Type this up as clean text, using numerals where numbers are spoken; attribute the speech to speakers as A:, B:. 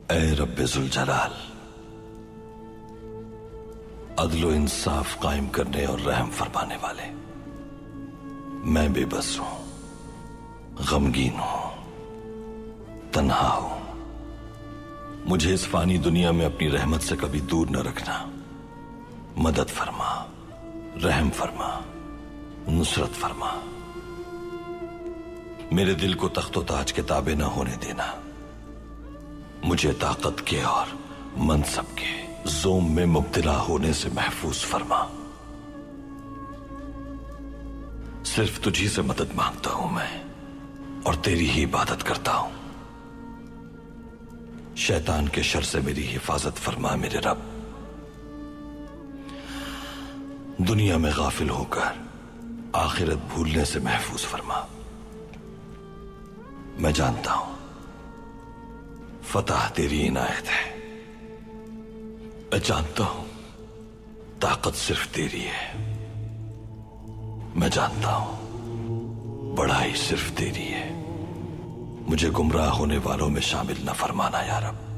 A: اے رب ذوالجلال، عدل و انصاف قائم کرنے اور رحم فرمانے والے، میں بے بس ہوں، غمگین ہوں، تنہا ہوں۔ مجھے اس فانی دنیا میں اپنی رحمت سے کبھی دور نہ رکھنا۔ مدد فرما، رحم فرما، نصرت فرما۔ میرے دل کو تخت و تاج کے تابع نہ ہونے دینا۔ مجھے طاقت کے اور منصب کے زوم میں مبتلا ہونے سے محفوظ فرما۔ صرف تجھی سے مدد مانگتا ہوں میں، اور تیری ہی عبادت کرتا ہوں۔ شیطان کے شر سے میری حفاظت فرما میرے رب۔ دنیا میں غافل ہو کر آخرت بھولنے سے محفوظ فرما۔ میں جانتا ہوں فتح تیری عنایت ہے، میں جانتا ہوں طاقت صرف تیری ہے، میں جانتا ہوں بڑائی صرف تیری ہے۔ مجھے گمراہ ہونے والوں میں شامل نہ فرمانا یا رب۔